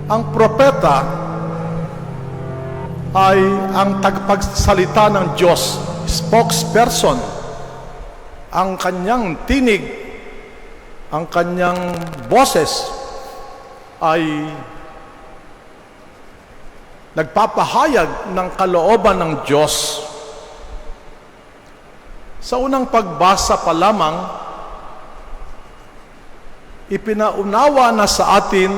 Ang propeta ay ang tagapagsalita ng Diyos, spokesperson. Ang kanyang tinig, ang kanyang boses ay nagpapahayag ng kalooban ng Diyos. Sa unang pagbasa pa lamang, ipinaunawa na sa atin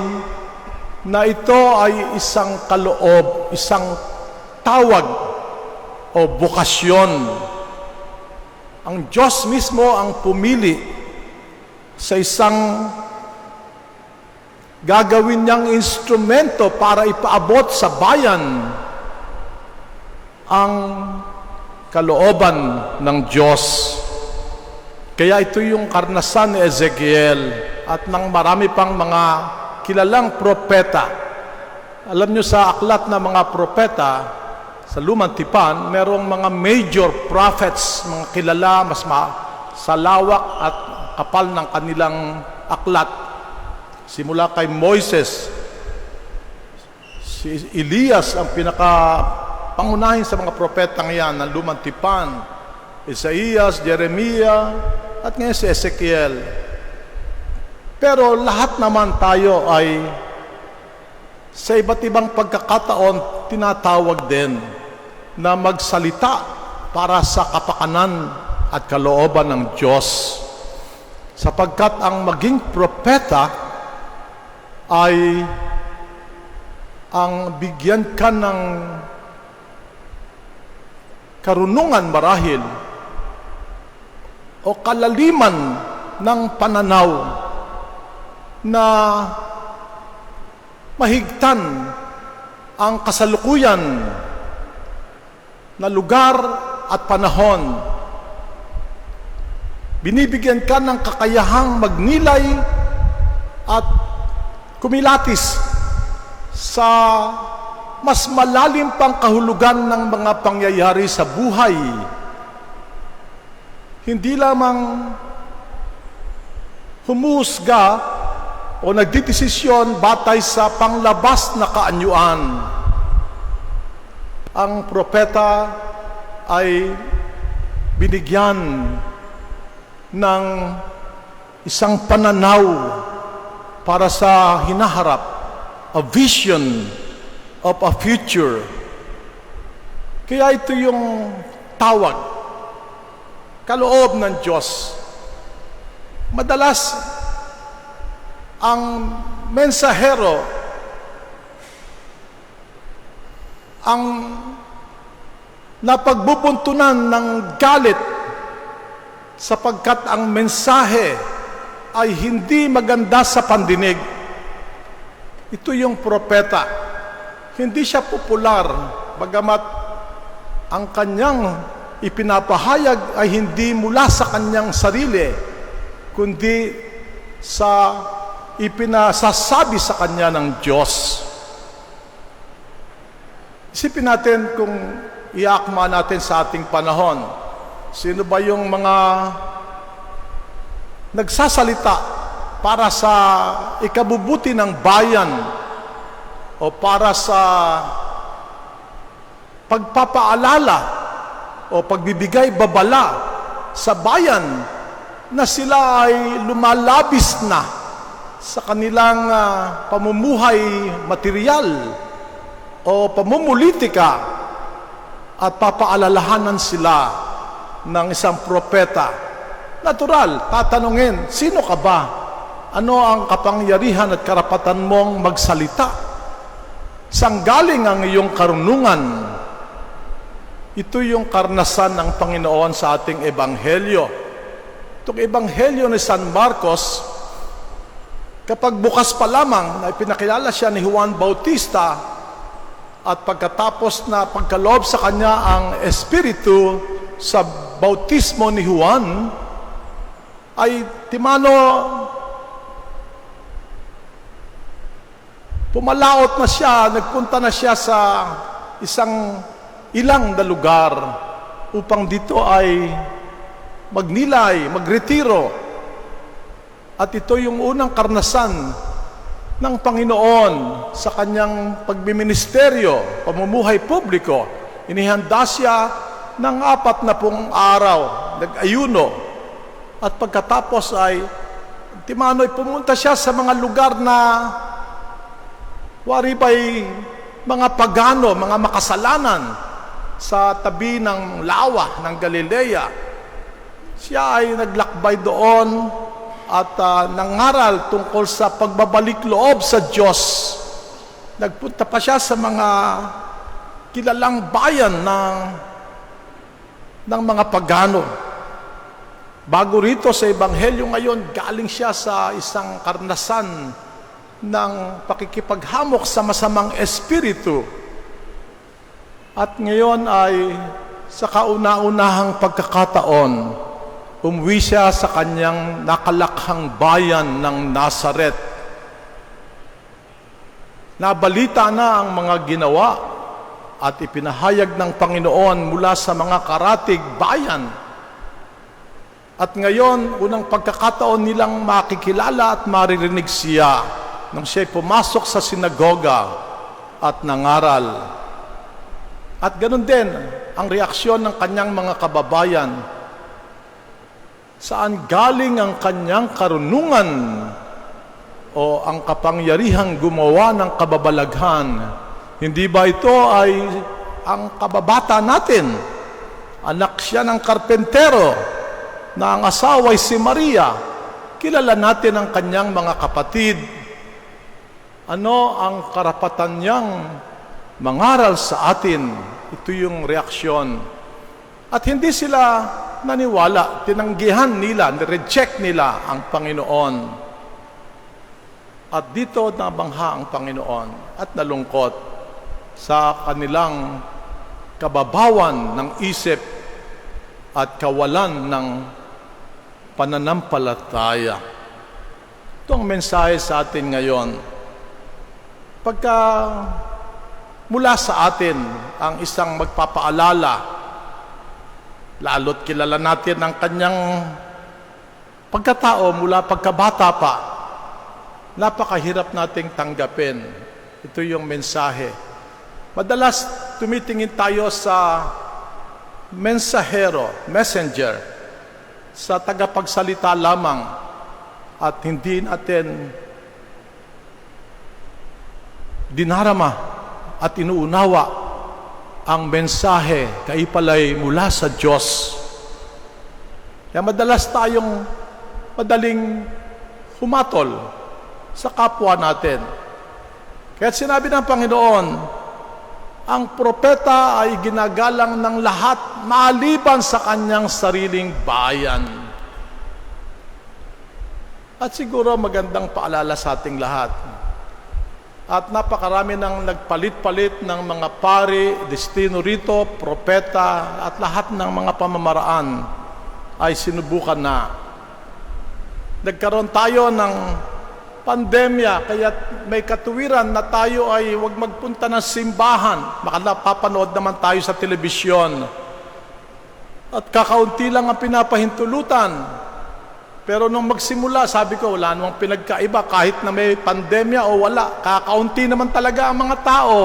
na ito ay isang kaloob, isang tawag o bokasyon. Ang Diyos mismo ang pumili sa isang gagawin niyang instrumento para ipaabot sa bayan ang kalooban ng Diyos. Kaya ito yung karanasan ni Ezekiel at ng marami pang mga kilalang propeta. Alam nyo sa aklat na mga propeta sa Lumang Tipan, merong mga major prophets, mga kilala, sa lawak at kapal ng kanilang aklat. Simula kay Moises, si Elias ang pangunahin sa mga propetang yan ng Lumang Tipan, Isaias, Jeremiah, at ngayon si Ezekiel. Pero lahat naman tayo ay sa iba't ibang pagkakataon tinatawag din na magsalita para sa kapakanan at kalooban ng Diyos. Sapagkat ang maging propeta ay ang bigyan ka ng karunungan marahil o kalaliman ng pananaw na mahigtan ang kasalukuyan na lugar at panahon. Binibigyan ka ng kakayahang magnilay at kumilatis sa mas malalim pang kahulugan ng mga pangyayari sa buhay. Hindi lamang humusga o nagdidesisyon batay sa panglabas na kaanyuan. Ang propeta ay binigyan ng isang pananaw para sa hinaharap, a vision of a future. Kaya ito yung tawag, kaloob ng Diyos. Madalas, ang mensahero ang napagbubuntunan ng galit sapagkat ang mensahe ay hindi maganda sa pandinig. Ito yung propeta. Hindi siya popular, bagamat ang kanyang ipinapahayag ay hindi mula sa kanyang sarili, kundi sa ipinasasabi sa kanya ng Diyos. Isipin natin kung iakma natin sa ating panahon. Sino ba yung mga nagsasalita para sa ikabubuti ng bayan o para sa pagpapaalala o pagbibigay babala sa bayan na sila ay lumalabis na sa kanilang pamumuhay material o pamumulitika at papaalalahanan sila ng isang propeta. Natural, tatanungin, sino ka ba? Ano ang kapangyarihan at karapatan mong magsalita? Saan galing ang iyong karunungan? Ito yung karanasan ng Panginoon sa ating ebanghelyo. Itong ebanghelyo ni San Marcos, kapag bukas pa lamang na ipinakilala siya ni Juan Bautista at pagkatapos na pagkaloob sa kanya ang Espiritu sa bautismo ni Juan, ay timano pumalaot na siya, nagpunta na siya sa ilang na lugar upang dito ay magnilay, magretiro. At ito yung unang karanasan ng Panginoon sa kanyang pagbiministeryo, pamumuhay publiko. Inihanda siya ng 40 araw, nag-ayuno. At pagkatapos ay, timano'y pumunta siya sa mga lugar na wari ba'y mga pagano, mga makasalanan sa tabi ng lawa ng Galilea. Siya ay naglakbay doon at nangaral tungkol sa pagbabalik loob sa Diyos. Nagpunta pa siya sa mga kilalang bayan ng mga pagano. Bago rito sa Ebanghelyo ngayon, galing siya sa isang karanasan ng pakikipaghamok sa masamang espiritu. At ngayon ay sa kauna-unahang pagkakataon, umuwi siya sa kanyang nakalakhang bayan ng Nazaret. Nabalita na ang mga ginawa at ipinahayag ng Panginoon mula sa mga karatig bayan. At ngayon, unang pagkakataon nilang makikilala at maririnig siya nang siya'y pumasok sa sinagoga at nangaral. At ganun din ang reaksyon ng kanyang mga kababayan. Saan galing ang kanyang karunungan o ang kapangyarihang gumawa ng kababalaghan? Hindi ba ito ay ang kababata natin? Anak siya ng karpentero na ang asawa ay si Maria. Kilala natin ang kanyang mga kapatid. Ano ang karapatan niyang mangaral sa atin? Ito yung reaksyon. At hindi sila naniwala, tinanggihan nila, nireject nila ang Panginoon. At dito nabangha ang Panginoon at nalungkot sa kanilang kababawan ng isip at kawalan ng pananampalataya. Ito ang mensahe sa atin ngayon. Pagka mula sa atin ang isang magpapaalala, lalo't kilala natin ang kanyang pagkatao mula pagkabata pa, napakahirap nating tanggapin. Ito yung mensahe. Madalas tumitingin tayo sa mensahero, messenger, sa tagapagsalita lamang at hindi natin dinarama at inuunawa ang mensahe kaipalay mula sa Diyos. Kaya madalas tayong madaling humatol sa kapwa natin. Kaya sinabi ng Panginoon, ang propeta ay ginagalang ng lahat maliban sa kanyang sariling bayan. At siguro magandang paalala sa ating lahat. At napakarami nang nagpalit-palit ng mga pari, destino rito, propeta, at lahat ng mga pamamaraan ay sinubukan na. Nagkaroon tayo ng pandemya, kaya may katuwiran na tayo ay huwag magpunta ng simbahan. Makapapanood naman tayo sa telebisyon. At kakaunti lang ang pinapahintulutan. Pero nung magsimula, sabi ko, wala namang pinagkaiba kahit na may pandemya o wala. Kakaunti naman talaga ang mga tao.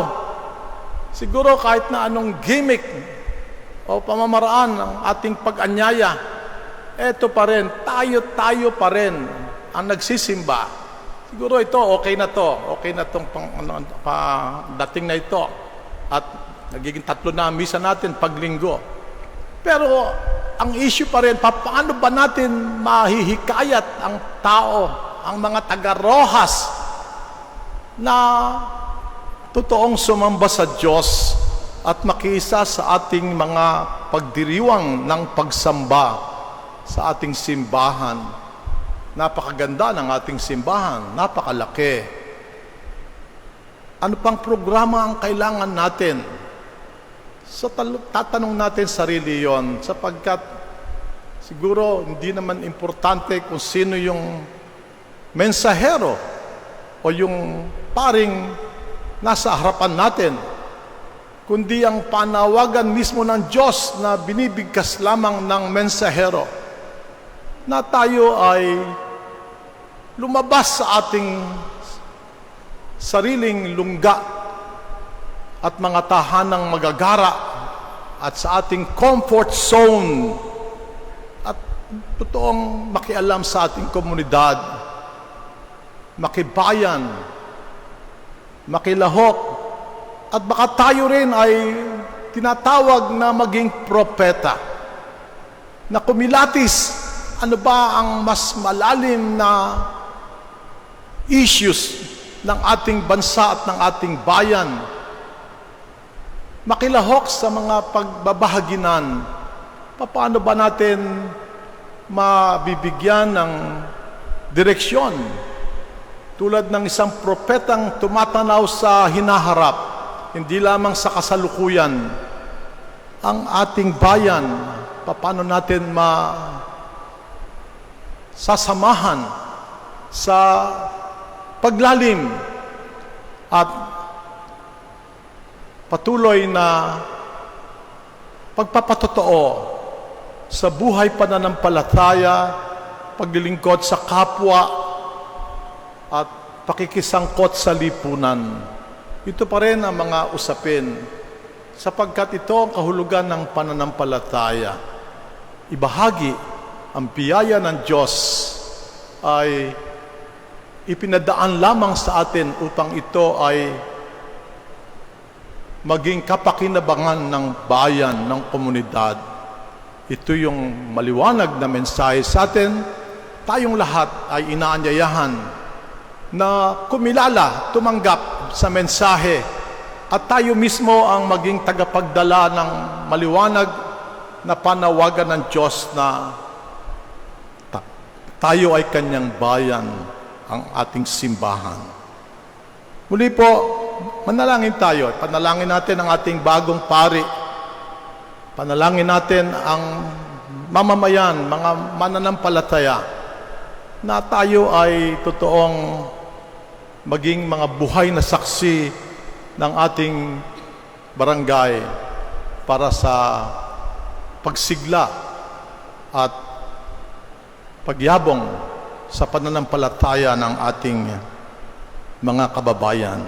Siguro kahit na anong gimmick o pamamaraan ng ating pag-anyaya, eto pa rin, tayo pa rin ang nagsisimba. Siguro ito, okay na to. Okay na itong dating na ito. At nagiging 3 na ang misa natin paglinggo. Pero ang issue pa rin, paano ba natin mahihikayat ang tao, ang mga taga-Rojas na totoong sumamba sa Diyos at makiisa sa ating mga pagdiriwang ng pagsamba sa ating simbahan. Napakaganda ng ating simbahan, napakalaki. Ano pang programa ang kailangan natin? So tatanong natin sarili yon, sapagkat siguro hindi naman importante kung sino yung mensahero o yung paring nasa harapan natin, kundi ang panawagan mismo ng Diyos na binibigkas lamang ng mensahero na tayo ay lumabas sa ating sariling lungga at mga tahanang magagara at sa ating comfort zone at totoong makialam sa ating komunidad, makibayan, makilahok, at baka tayo rin ay tinatawag na maging propeta, na kumilatis ano ba ang mas malalim na issues ng ating bansa at ng ating bayan, makilahok sa mga pagbabahaginan. Paano ba natin mabibigyan ng direksyon tulad ng isang propetang tumatanaw sa hinaharap, hindi lamang sa kasalukuyan, ang ating bayan? Paano natin sasamahan sa paglalim at patuloy na pagpapatotoo sa buhay pananampalataya, paglilingkod sa kapwa, at pakikisangkot sa lipunan. Ito pa rin ang mga usapin, sapagkat ito ang kahulugan ng pananampalataya. Ibahagi ang biyaya ng Diyos ay ipinadaan lamang sa atin upang ito ay maging kapakinabangan ng bayan, ng komunidad. Ito yung maliwanag na mensahe sa atin. Tayong lahat ay inaanyayahan na kumilala, tumanggap sa mensahe, at tayo mismo ang maging tagapagdala ng maliwanag na panawagan ng Diyos na tayo ay kanyang bayan, ang ating simbahan. Muli po, manalangin tayo. Panalangin natin ang ating bagong pari. Panalangin natin ang mamamayan, mga mananampalataya, na tayo ay totoong maging mga buhay na saksi ng ating barangay para sa pagsigla at pagyabong sa pananampalataya ng ating mga kababayan.